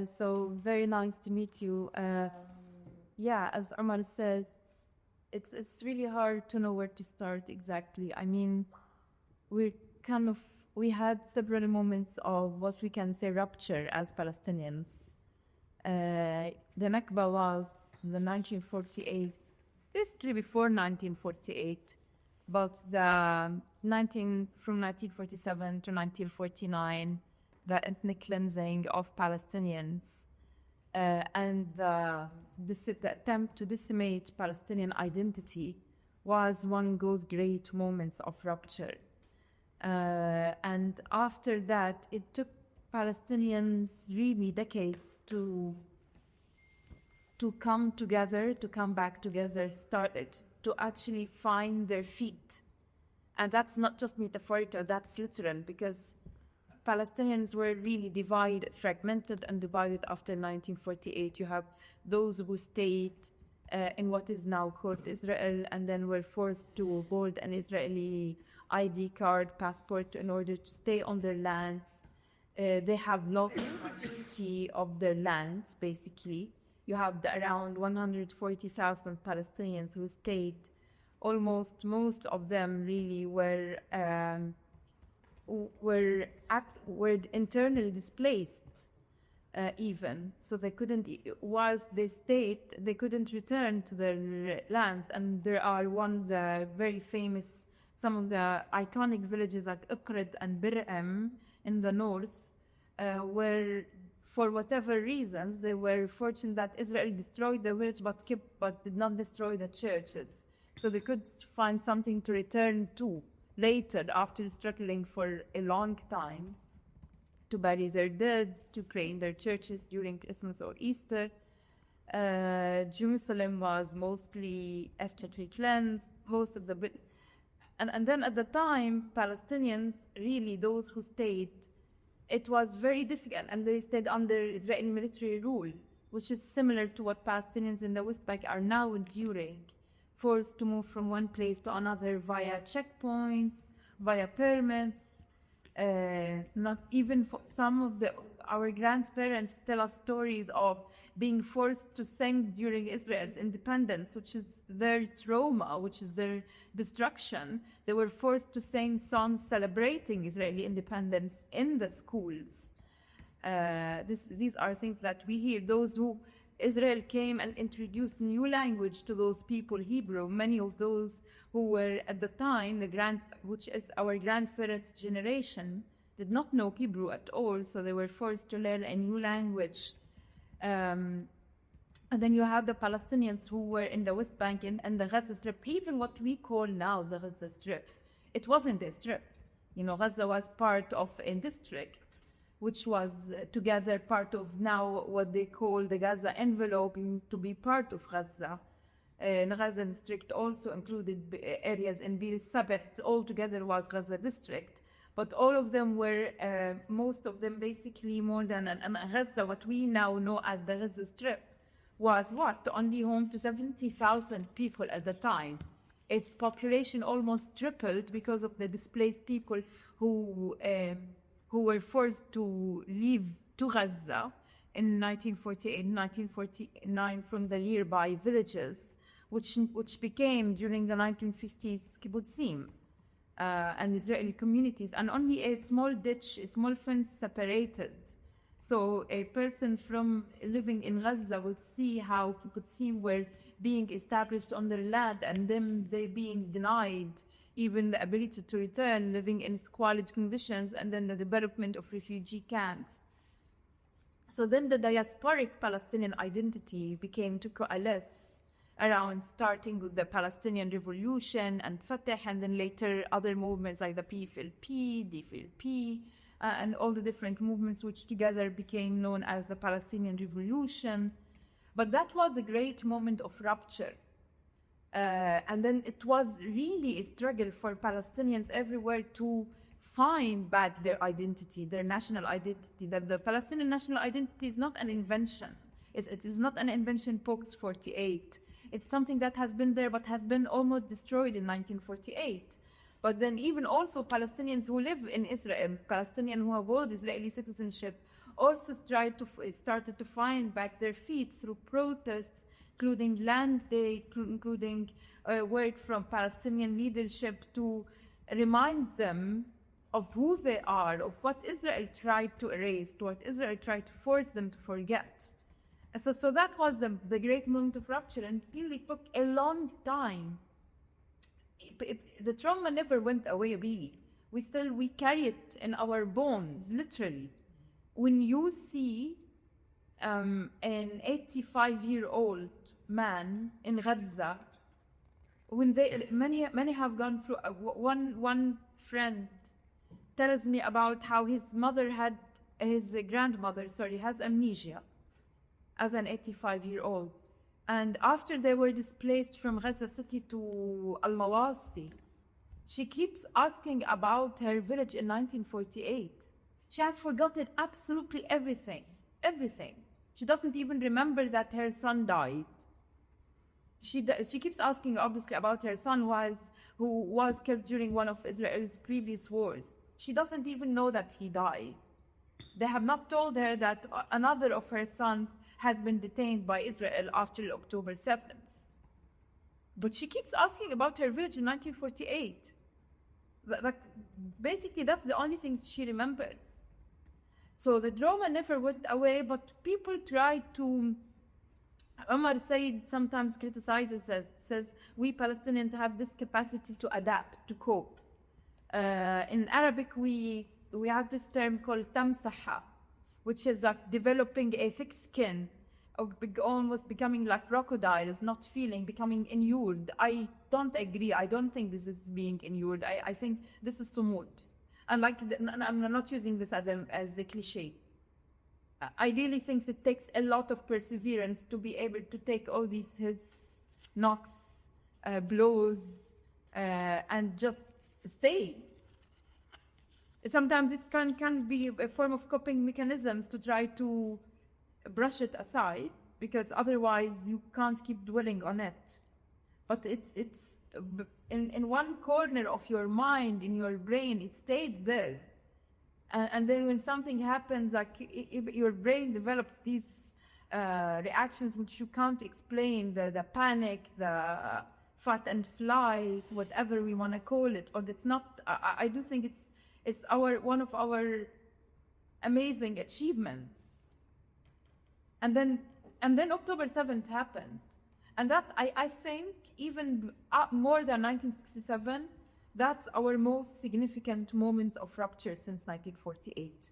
So very nice to meet you. Yeah, as Omar said, it's really hard to know where to start exactly. I mean, we're kind of we had several moments of what we can say rupture as Palestinians. The Nakba was the 1948, basically before 1948, but from 1947 to 1949, the ethnic cleansing of Palestinians and the attempt to decimate Palestinian identity was one of those great moments of rupture. And after that, it took Palestinians really decades to come together, to come back together, to actually find their feet. And that's not just metaphorical, that's literal, because Palestinians were really fragmented and divided after 1948. You have those who stayed in what is now called Israel and then were forced to hold an Israeli ID card, passport in order to stay on their lands. They have lost the of their lands, basically. You have around 140,000 Palestinians who stayed. Almost most of them really were internally displaced, even. So they couldn't, whilst they stayed, they couldn't return to their lands. And there are the very famous, some of the iconic villages like Ukrid and Bir'am in the north, where for whatever reasons they were fortunate that Israel destroyed the village but did not destroy the churches. So they could find something to return to later after struggling for a long time to bury their dead, to pray in their churches during Christmas or Easter. Jerusalem was mostly ethnically cleansed, most of the and then at the time, Palestinians, really those who stayed, it was very difficult, and they stayed under Israeli military rule, which is similar to what Palestinians in the West Bank are now enduring, forced to move from one place to another via checkpoints, via permits. Not even for some of our grandparents tell us stories of being forced to sing during Israel's independence, which is their trauma, which is their destruction. They were forced to sing songs celebrating Israeli independence in the schools. These are things that we hear. Those who Israel came and introduced new language to those people, Hebrew. Many of those who were at the time, which is our grandparents' generation, did not know Hebrew at all, so they were forced to learn a new language. And then you have the Palestinians who were in the West Bank and the Gaza Strip, even what we call now the Gaza Strip. It wasn't a strip. Gaza was part of a district, which was together part of now what they call the Gaza envelope to be part of Gaza. The Gaza district also included areas in Bir Sabit, altogether was Gaza district. But all of them were, most of them basically more than Gaza, what we now know as the Gaza Strip, was only home to 70,000 people at the time. Its population almost tripled because of the displaced people who were forced to leave to Gaza in 1948, 1949 from the nearby villages, which became during the 1950s kibbutzim and Israeli communities, and only a small fence separated. So a person from living in Gaza would see how kibbutzim were being established on their land, and then they being denied even the ability to return, living in squalid conditions, and then the development of refugee camps. So then the diasporic Palestinian identity became to coalesce around, starting with the Palestinian Revolution and Fatah, and then later other movements like the PFLP, DFLP, and all the different movements which together became known as the Palestinian Revolution. But that was the great moment of rupture. And then it was really a struggle for Palestinians everywhere to find back their identity, their national identity. That the Palestinian national identity is not an invention. It is not an invention post-48. It's something that has been there but has been almost destroyed in 1948. But then even also Palestinians who live in Israel, Palestinians who hold Israeli citizenship, also started to find back their feet through protests, including Land Day, including work from Palestinian leadership to remind them of who they are, of what Israel tried to erase, what Israel tried to force them to forget. And so that was the great moment of rupture, and it really took a long time. The trauma never went away, really. We carry it in our bones, literally. When you see an 85-year-old man in Gaza, when many have gone through, one friend tells me about how his grandmother has amnesia as an 85-year-old. And after they were displaced from Gaza City to Al-Mawasi, she keeps asking about her village in 1948. She has forgotten absolutely everything. She doesn't even remember that her son died. She keeps asking, obviously, about her son who was killed during one of Israel's previous wars. She doesn't even know that he died. They have not told her that another of her sons has been detained by Israel after October 7th. But she keeps asking about her village in 1948. Basically, that's the only thing she remembers. So the trauma never went away, but people tried to... Omar Said sometimes criticizes us, says, we Palestinians have this capacity to adapt, to cope. In Arabic, we have this term called tamsaha, which is like developing a thick skin, almost becoming like crocodiles, not feeling, becoming inured. I don't agree. I don't think this is being inured. I think this is sumud. And I'm not using this as a cliche. I really think it takes a lot of perseverance to be able to take all these hits, knocks, blows, and just stay. Sometimes it can be a form of coping mechanisms to try to brush it aside, because otherwise you can't keep dwelling on it. But it's in one corner of your mind, in your brain, it stays there. And then when something happens, your brain develops these reactions which you can't explain, the panic, the fight and flight, whatever we want to call it. But it's not, I do think it's one of our amazing achievements. And then October 7th happened. And that, I think, even more than 1967, that's our most significant moment of rupture since 1948.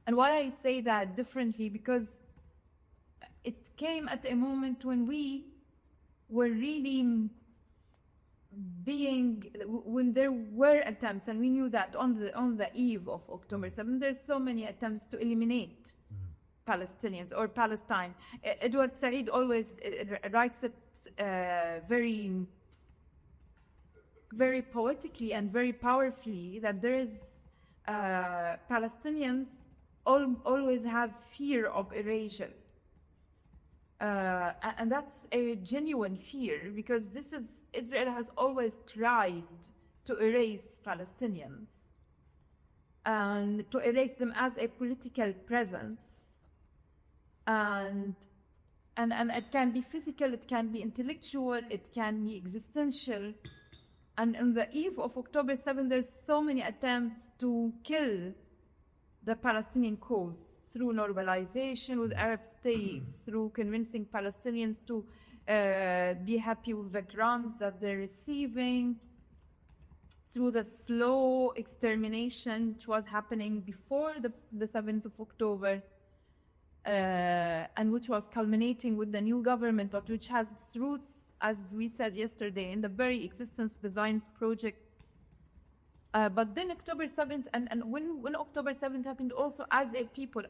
And why I say that differently, because it came at a moment when we were really when there were attempts, and we knew that on the eve of October 7th, there's so many attempts to eliminate Palestinians or Palestine. Edward Said always writes it very, very poetically and very powerfully, that there is Palestinians always have fear of erasure. And that's a genuine fear, because Israel has always tried to erase Palestinians and to erase them as a political presence. And it can be physical, it can be intellectual, it can be existential. And on the eve of October 7th, there's so many attempts to kill the Palestinian cause through normalization with Arab states, through convincing Palestinians to be happy with the grants that they're receiving, through the slow extermination which was happening before the 7th of October, and which was culminating with the new government, but which has its roots, as we said yesterday, in the very existence of the Zionist project. But then October 7th, and when October 7th happened, also as a people,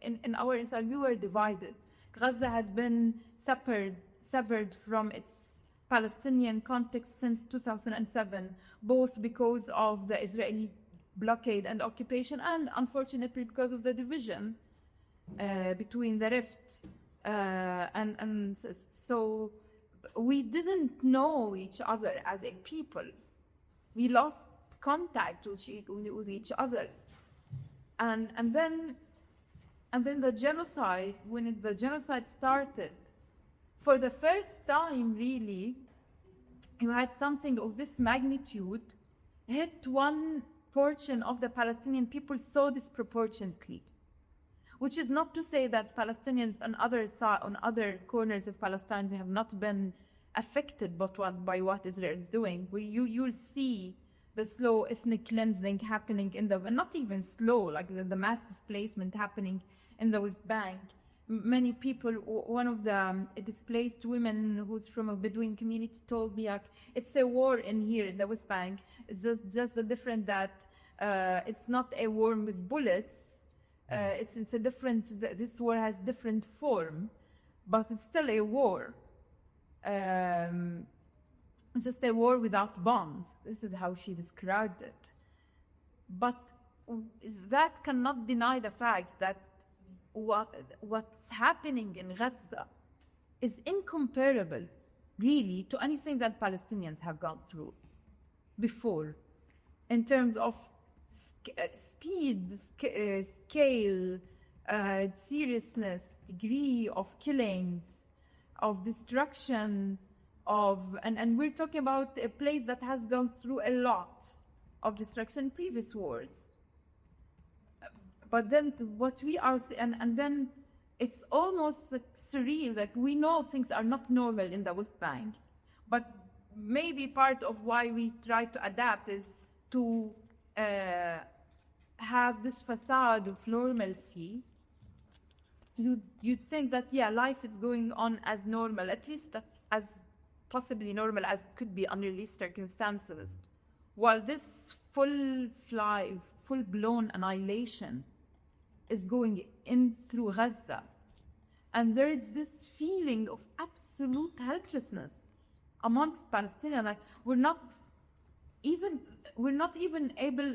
in our inside, we were divided. Gaza had been severed from its Palestinian context since 2007, both because of the Israeli blockade and occupation, and unfortunately because of the division between the rift. And so we didn't know each other as a people. We lost contact with each other. And then the genocide, the genocide started, for the first time, really, you had something of this magnitude hit one portion of the Palestinian people so disproportionately. Which is not to say that Palestinians on other corners of Palestine have not been affected by what Israel is doing. You'll see the slow ethnic cleansing happening not even slow, like the mass displacement happening in the West Bank. Many people, one of the displaced women who's from a Bedouin community told me, like, it's a war in here in the West Bank. It's just the different that it's not a war with bullets. It's a different, this war has different form, but it's still a war. It's just a war without bombs. This is how she described it. But that cannot deny the fact that what's happening in Gaza is incomparable, really, to anything that Palestinians have gone through before, in terms of speed, scale, seriousness, degree of killings, of destruction, and we're talking about a place that has gone through a lot of destruction in previous wars. But then what we are, and then it's almost like surreal that we know things are not normal in the West Bank, but maybe part of why we try to adapt is to have this facade of normalcy. You'd think that, yeah, life is going on as normal, at least as possibly normal as could be under these circumstances, while this full-blown annihilation is going in through Gaza. And there is this feeling of absolute helplessness amongst Palestinians. Like, we're not even able,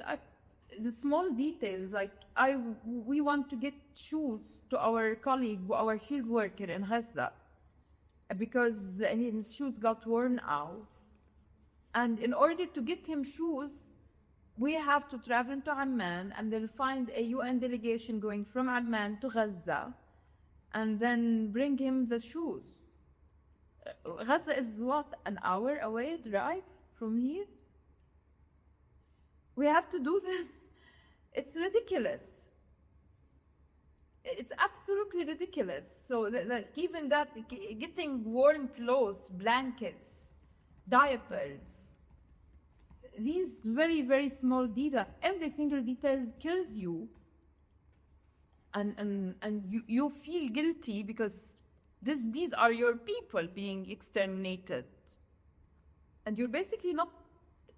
the small details, like we want to get shoes to our colleague, our field worker in Gaza, because his shoes got worn out. And in order to get him shoes, we have to travel to Amman, and they'll find a UN delegation going from Amman to Gaza, and then bring him the shoes. Gaza is what, an hour away drive from here? We have to do this. It's ridiculous. It's absolutely ridiculous. So even that, getting warm clothes, blankets, diapers, these very, very small details, every single detail kills you. And you feel guilty because these are your people being exterminated. And you're basically not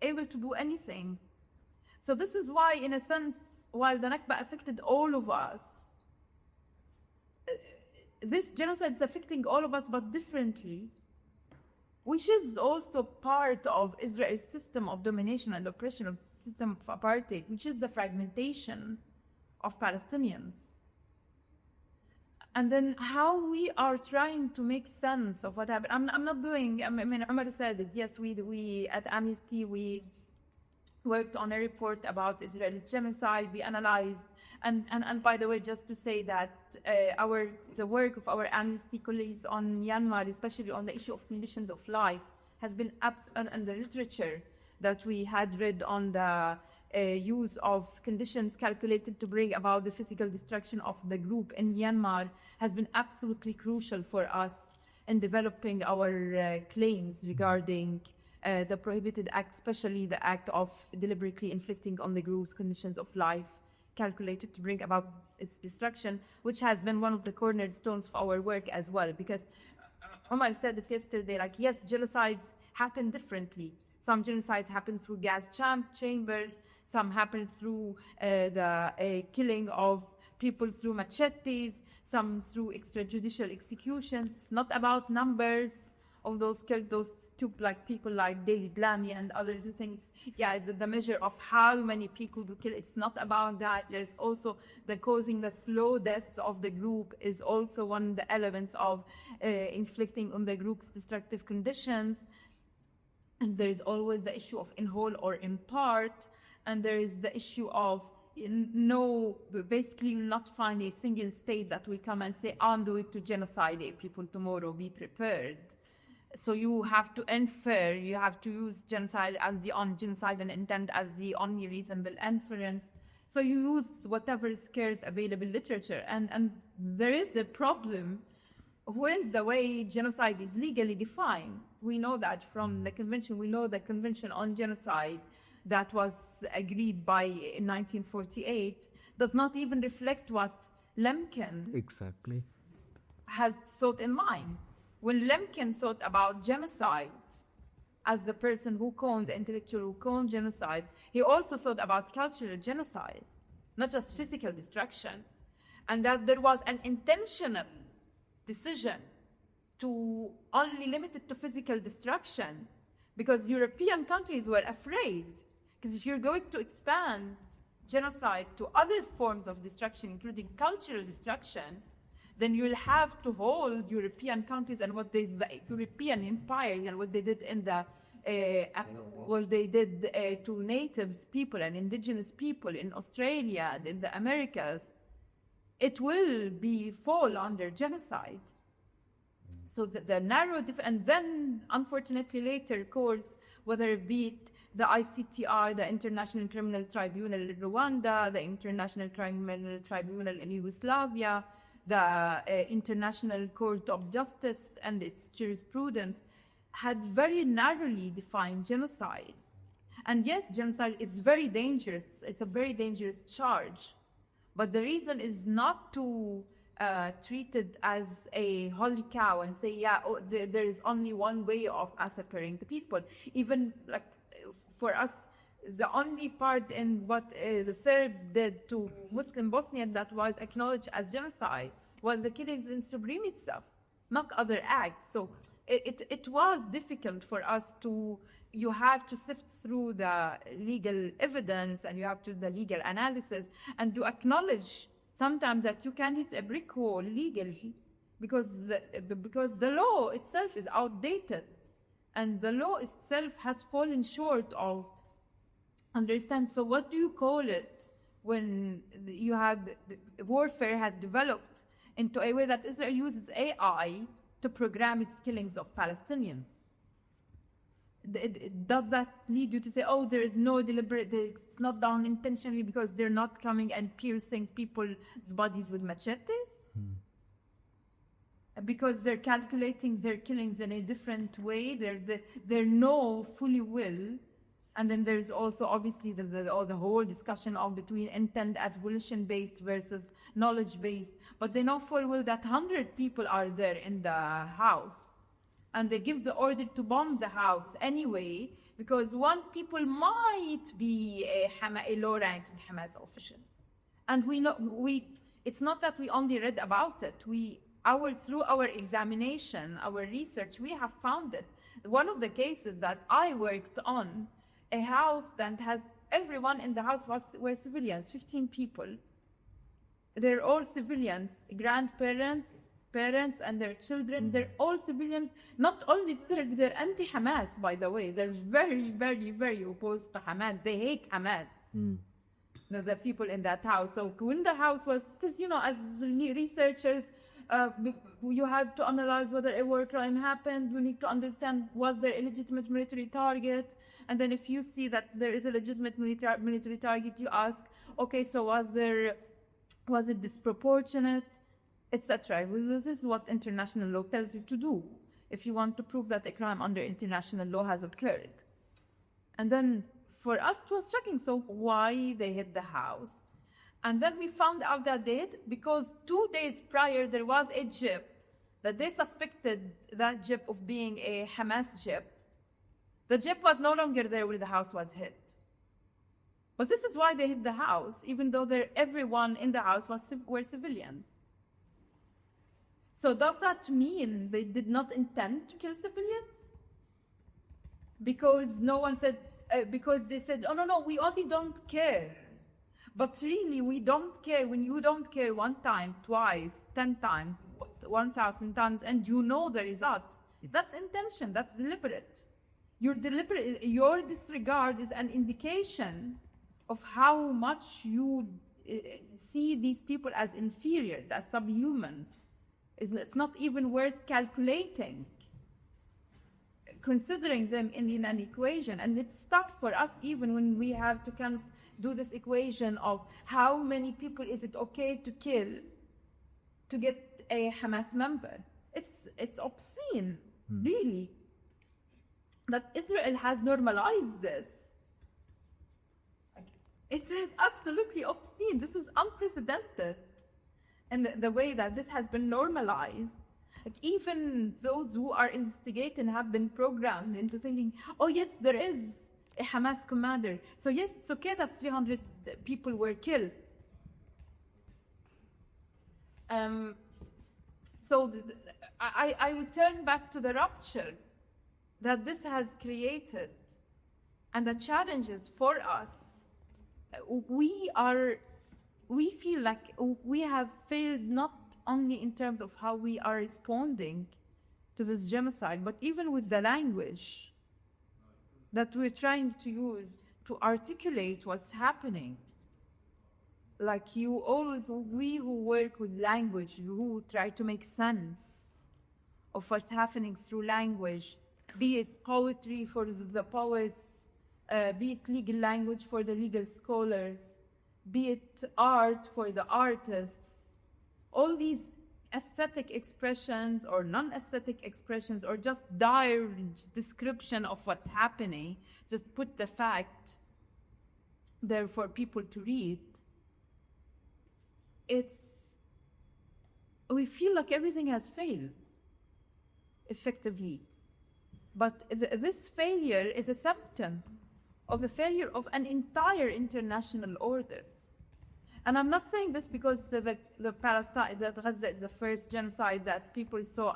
able to do anything. So this is why, in a sense, while the Nakba affected all of us, this genocide is affecting all of us, but differently, which is also part of Israel's system of domination and oppression, of system of apartheid, which is the fragmentation of Palestinians. And then how we are trying to make sense of what happened. I'm not doing, I mean, Umar said it, yes, we at Amnesty, we worked on a report about Israeli genocide, we analyzed, and by the way, just to say that the work of our Amnesty colleagues on Myanmar, especially on the issue of conditions of life, has been and the literature that we had read on the use of conditions calculated to bring about the physical destruction of the group in Myanmar has been absolutely crucial for us in developing our claims regarding the prohibited act, especially the act of deliberately inflicting on the group's conditions of life calculated to bring about its destruction, which has been one of the cornerstones of our work as well. Because Omar said it yesterday, like, yes, genocides happen differently. Some genocides happen through gas chambers, some happen through the killing of people through machetes, some through extrajudicial execution. It's not about numbers of those killed, those stupid like people like David Lammy and others who think, yeah, it's the measure of how many people do kill. It's not about that. There's also the causing the slow deaths of the group is also one of the elements of inflicting on the group's destructive conditions. And there is always the issue of in whole or in part. And there is the issue of, no, basically you'll not find a single state that will come and say, I'm doing to genocide a people tomorrow, be prepared. So you have to infer, you have to use genocide as the genocidal intent as the only reasonable inference. So you use whatever scarce available literature. And there is a problem with the way genocide is legally defined. We know that from the convention. We know the Convention on Genocide that was agreed by in 1948 does not even reflect what Lemkin exactly has thought in mind. When Lemkin thought about genocide as the person who coined, the intellectual who coined genocide, he also thought about cultural genocide, not just physical destruction, and that there was an intentional decision to only limit it to physical destruction because European countries were afraid. Because if you're going to expand genocide to other forms of destruction, including cultural destruction, then you'll have to hold European countries and what the European empires and what they did in the to natives people and indigenous people in Australia and in the Americas, it will fall under genocide. So the narrow, and then unfortunately later courts, whether it be the ICTR, the International Criminal Tribunal in Rwanda, the International Criminal Tribunal in Yugoslavia, the International Court of Justice and its jurisprudence had very narrowly defined genocide. And yes, genocide is very dangerous. It's a very dangerous charge. But the reason is not to treat it as a holy cow and say, there is only one way of massacring the people. Even like for us, the only part in what the Serbs did to Muslim Bosnia that was acknowledged as genocide was the killings in Srebrenica, not other acts. So it was difficult for us you have to sift through the legal evidence and you have to do the legal analysis and to acknowledge sometimes that you can hit a brick wall legally because the law itself is outdated and the law itself has fallen short of understand. So what do you call it when you have warfare has developed into a way that Israel uses AI to program its killings of Palestinians? Does that lead you to say, oh, there is no deliberate, it's not done intentionally because they're not coming and piercing people's bodies with machetes? Because they're calculating their killings in a different way, they know fully well. And then there's also obviously the whole discussion of between intent as volition-based versus knowledge-based. But they know full well that 100 people are there in the house. And they give the order to bomb the house anyway, because one people might be a low-ranked Hamas official. And it's not that we only read about it. Through our examination, our research, we have found it. One of the cases that I worked on, a house that has everyone in the house were civilians, 15 people. They're all civilians, grandparents, parents, and their children. They're all civilians. Not only they're anti-Hamas, by the way. They're very, very, very opposed to Hamas. They hate Hamas. The people in that house. So when the house was, because as researchers, you have to analyze whether a war crime happened. You need to understand was there a legitimate military target. And then if you see that there is a legitimate military target, you ask, okay, so was it disproportionate, etc. Well, this is what international law tells you to do if you want to prove that a crime under international law has occurred. And then for us, it was shocking. So why they hit the house? And then we found out that they hit because 2 days prior, there was a jeep that they suspected that jeep of being a Hamas jeep. The jeep was no longer there when the house was hit. But this is why they hit the house, even though everyone in the house were civilians. So does that mean they did not intend to kill civilians? Because no one said, because they said, oh, no, we only don't care. But really, we don't care when you don't care 1 time, twice, 10 times, 1,000 times, and you know the result. That's intention, that's deliberate. Your disregard is an indication of how much you see these people as inferiors, as subhumans. It's not even worth calculating, considering them in an equation. And it's tough for us even when we have to kind of do this equation of how many people is it okay to kill to get a Hamas member. It's obscene, really, that Israel has normalized this. It's absolutely obscene. This is unprecedented. And the way that this has been normalized, like even those who are investigating have been programmed into thinking, oh yes, there is a Hamas commander. So yes, it's okay that 300 people were killed. So I would turn back to the rupture that this has created and the challenges for us. We feel like we have failed not only in terms of how we are responding to this genocide, but even with the language that we're trying to use to articulate what's happening. Like we who work with language, who try to make sense of what's happening through language, be it poetry for the poets, be it legal language for the legal scholars, be it art for the artists, all these aesthetic expressions or non-aesthetic expressions or just dire description of what's happening, just put the fact there for people to read. We feel like everything has failed, effectively. But this failure is a symptom of the failure of an entire international order. And I'm not saying this because the Palestine, that Gaza is the first genocide that people saw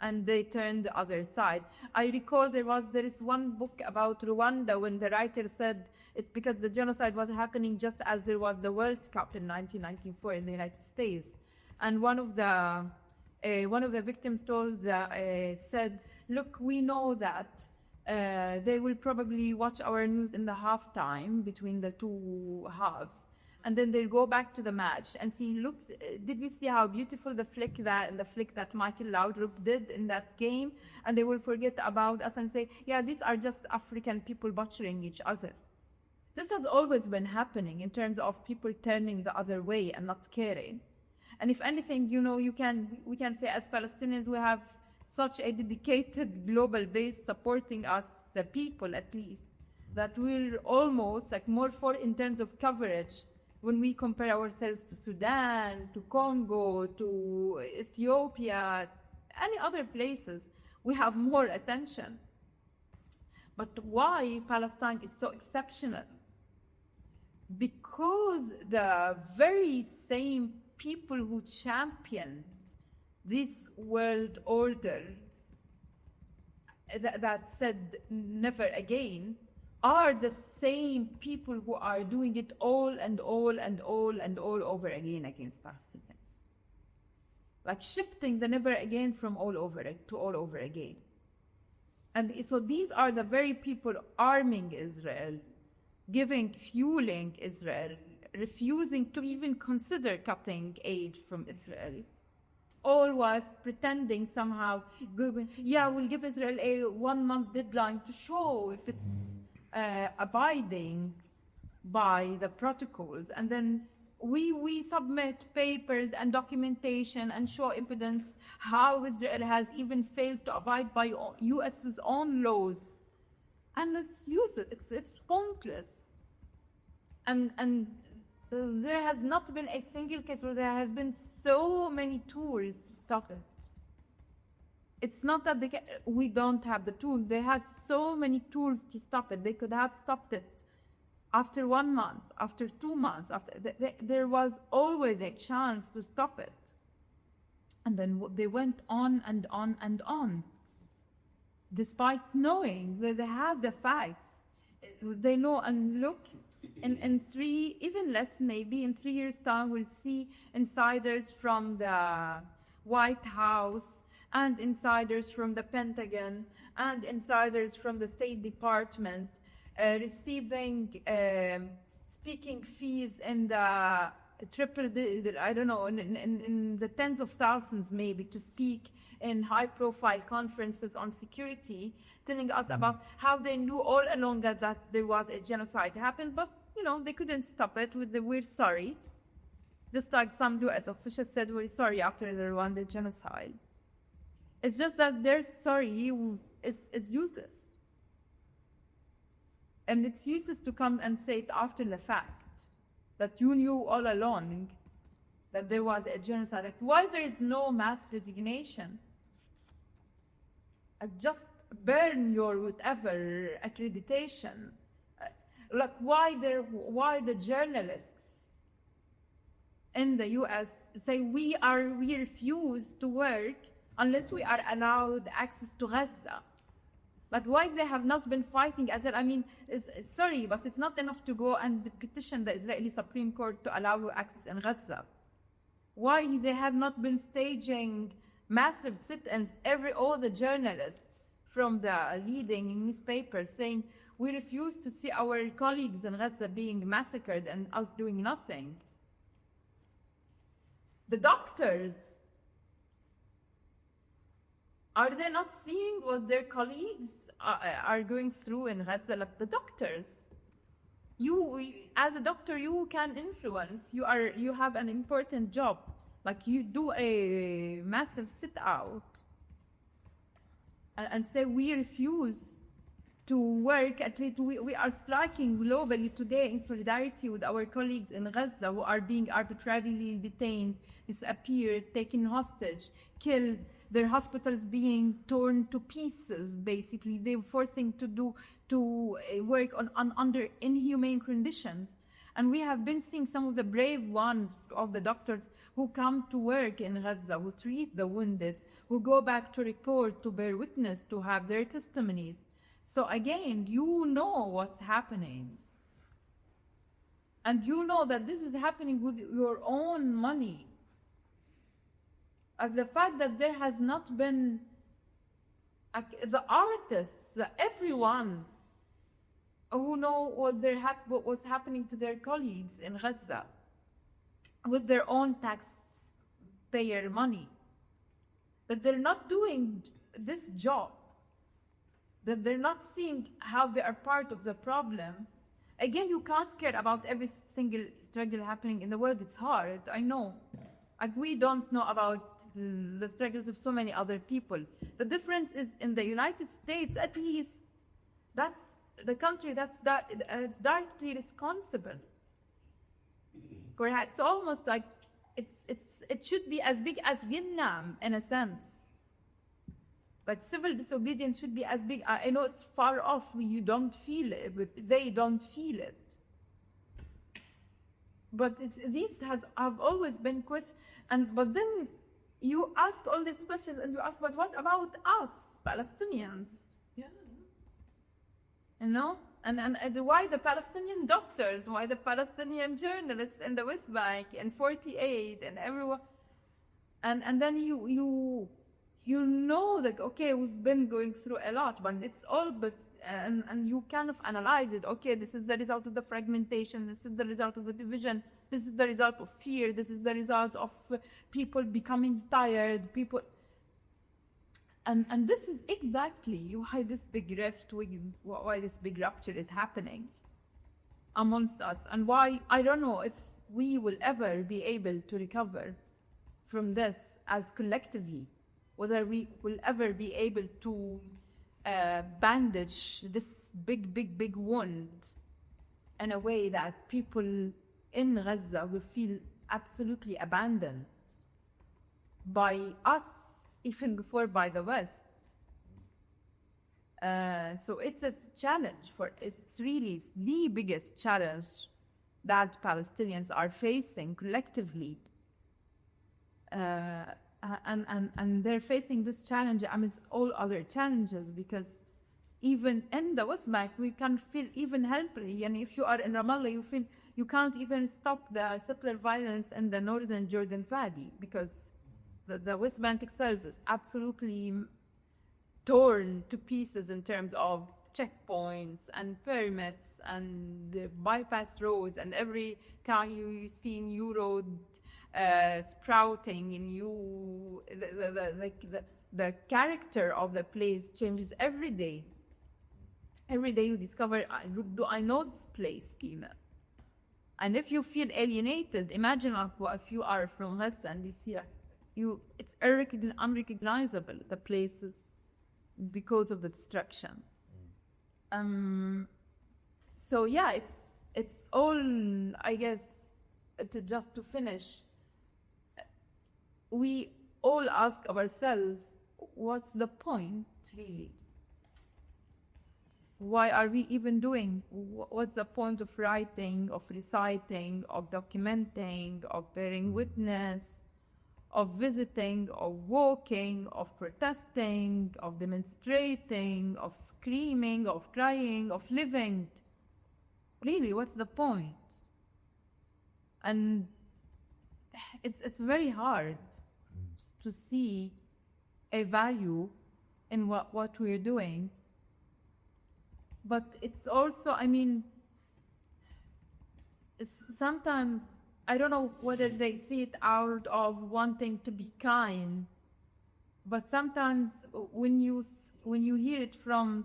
and they turned the other side. I recall there is one book about Rwanda when the writer said it because the genocide was happening just as there was the World Cup in 1994 in the United States. And one of the victims said, look, we know that they will probably watch our news in the halftime between the two halves. And then they'll go back to the match and see, look, did we see how beautiful the flick that Michael Laudrup did in that game? And they will forget about us and say, yeah, these are just African people butchering each other. This has always been happening in terms of people turning the other way and not caring. And if anything, we can say as Palestinians, we have such a dedicated global base supporting us, the people at least, that we're almost like more for in terms of coverage when we compare ourselves to Sudan, to Congo, to Ethiopia, any other places, we have more attention. But why Palestine is so exceptional? Because the very same people who championed this world order that said never again are the same people who are doing it all over again against Palestinians. Like shifting the never again from all over to all over again. And so these are the very people arming Israel, fueling Israel, refusing to even consider cutting aid from Israel. All whilst pretending somehow, we'll give Israel a 1-month deadline to show if it's abiding by the protocols, and then we submit papers and documentation and show evidence how Israel has even failed to abide by US's own laws, and it's useless. It's pointless. And there has not been a single case where there has been so many tools to stop it. It's not that we don't have the tool. They have so many tools to stop it. They could have stopped it after 1 month, after 2 months. There was always a chance to stop it. And then they went on and on and on, despite knowing that they have the facts. They know, and look, in 3, even less maybe, in 3 years' time, we'll see insiders from the White House and insiders from the Pentagon and insiders from the State Department receiving speaking fees in the I don't know, in the tens of thousands maybe, to speak in high-profile conferences on security, telling us about how they knew all along that there was a genocide happened, but, they couldn't stop it with the "we're sorry." Just like some US officials said, "We're sorry" after the Rwanda genocide. It's just that their sorry is useless. And it's useless to come and say it after the fact, that you knew all along that there was a genocide. Like, why there is no mass resignation? Just burn your whatever accreditation. Like, why the journalists in the US say we refuse to work unless we are allowed access to Gaza? Like, why they have not been fighting as well? I mean, sorry, but it's not enough to go and petition the Israeli Supreme Court to allow you access in Gaza. Why they have not been staging massive sit-ins, all the journalists from the leading newspapers saying, we refuse to see our colleagues in Gaza being massacred and us doing nothing. The doctors, are they not seeing what their colleagues are going through in Gaza? Like, the doctors, as a doctor, you can influence. You have an important job. Like, you do a massive sit out and say we refuse to work. At least we are striking globally today in solidarity with our colleagues in Gaza who are being arbitrarily detained, disappeared, taken hostage, killed. Their hospitals being torn to pieces, basically. They're forcing to work under inhumane conditions. And we have been seeing some of the brave ones of the doctors who come to work in Gaza, who treat the wounded, who go back to report, to bear witness, to have their testimonies. So again, you know what's happening. And you know that this is happening with your own money. The fact that there has not been the artists, everyone who know what was happening to their colleagues in Gaza with their own taxpayer money, that they're not doing this job, that they're not seeing how they are part of the problem. Again, you can't care about every single struggle happening in the world. It's hard, I know. Like, we don't know about the struggles of so many other people. The difference is in the United States, at least, that's the country it's directly responsible. It's almost like it should be as big as Vietnam in a sense. But civil disobedience should be as big. I know it's far off, you don't feel it, but they don't feel it. But these have always been questions, but then you ask all these questions and you ask, but what about us, Palestinians? Yeah. And why the Palestinian doctors? Why the Palestinian journalists in the West Bank in 48 and everyone? And then you know that, okay, we've been going through a lot, but it's all and you kind of analyze it. Okay, this is the result of the fragmentation. This is the result of the division. This is the result of fear. This is the result of people becoming tired. And this is exactly why this big rift, why this big rupture is happening amongst us, and why I don't know if we will ever be able to recover from this as collectively, whether we will ever be able to bandage this big wound in a way that people in Gaza will feel absolutely abandoned by us, even before by the West. So it's a challenge it's really the biggest challenge that Palestinians are facing collectively. And they're facing this challenge amidst all other challenges, because even in the West Bank, we can feel even helpless. And if you are in Ramallah, you feel you can't even stop the settler violence in the northern Jordan Valley, because the West Bank itself is absolutely torn to pieces in terms of checkpoints and permits and bypass roads, and every time you see new road sprouting, the character of the place changes every day. Every day you discover, do I know this place, Kima? And if you feel alienated, imagine if you are from Gaza and you see it's unrecognizable, the places, because of the destruction. So yeah, it's all, I guess, just to finish, we all ask ourselves, what's the point, really? Why are we even doing? What's the point of writing, of reciting, of documenting, of bearing witness, of visiting, of walking, of protesting, of demonstrating, of screaming, of crying, of living? Really, what's the point? And it's very hard to see a value in what we're doing. But it's also, sometimes, I don't know whether they see it out of wanting to be kind, but sometimes when you hear it from,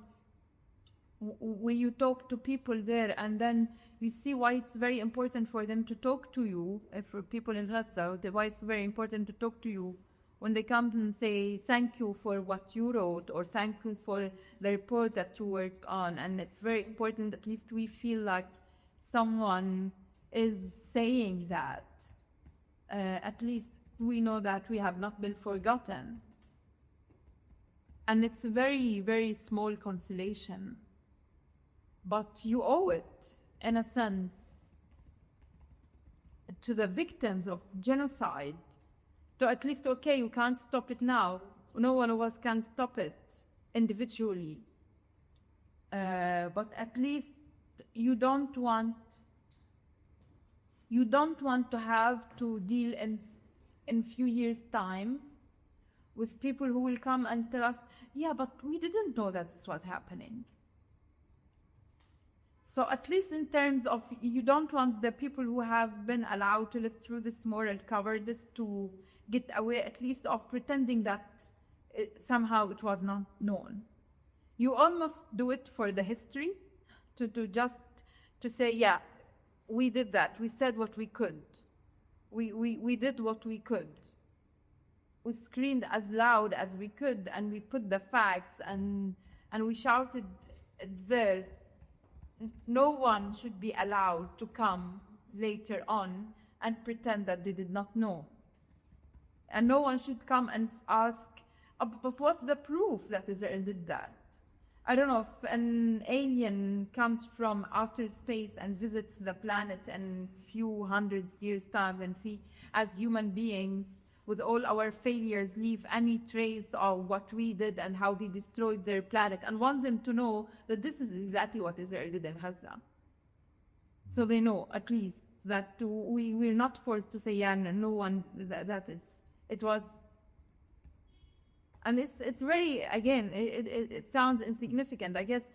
when you talk to people there, and then you see why it's very important for them to talk to you, for people in Gaza, why it's very important to talk to you when they come and say thank you for what you wrote, or thank you for the report that you worked on. And it's very important, at least we feel like someone is saying that. At least we know that we have not been forgotten. And it's a very, very small consolation. But you owe it, in a sense, to the victims of genocide. So at least, okay, you can't stop it now. No one of us can stop it individually. But at least you don't want to have to deal in few years' time with people who will come and tell us, yeah, but we didn't know that this was happening. So at least in terms of, you don't want the people who have been allowed to live through this moral cowardice to get away, at least, of pretending that somehow it was not known. You almost do it for the history, to say, yeah, we did that. We said what we could. We did what we could. We screamed as loud as we could, and we put the facts, and we shouted there. No one should be allowed to come later on and pretend that they did not know. And no one should come and ask, but what's the proof that Israel did that? I don't know, if an alien comes from outer space and visits the planet in few hundred years' time, and we, as human beings, with all our failures, leave any trace of what we did and how they destroyed their planet, and want them to know that this is exactly what Israel did in Gaza. So they know, at least, that we're not forced to say, yeah, no one, that is, it was. And it's very, again, it sounds insignificant. I guess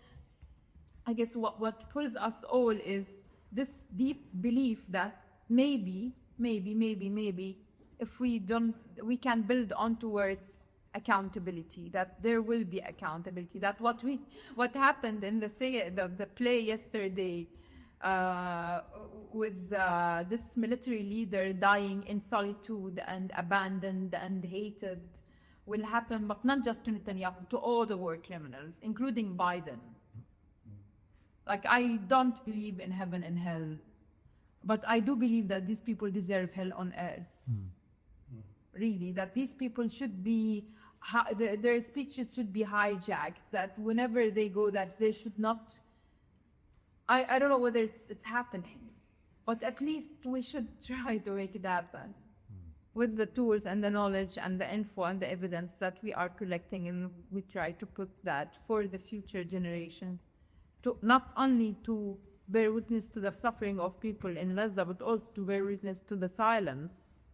what pulls us all is this deep belief that maybe, if we can build on towards accountability, that there will be accountability, that what happened in the play yesterday with this military leader dying in solitude and abandoned and hated will happen, but not just to Netanyahu, to all the war criminals, including Biden. Like, I don't believe in heaven and hell, but I do believe that these people deserve hell on earth. Really, that these people should be, their speeches should be hijacked, that whenever they go, that they should not, I don't know whether it's happening, but at least we should try to make it happen with the tools and the knowledge and the info and the evidence that we are collecting, and we try to put that for the future generation, to not only to bear witness to the suffering of people in Gaza, but also to bear witness to the silence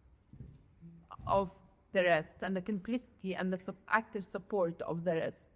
of the rest and the complicity and the active support of the rest.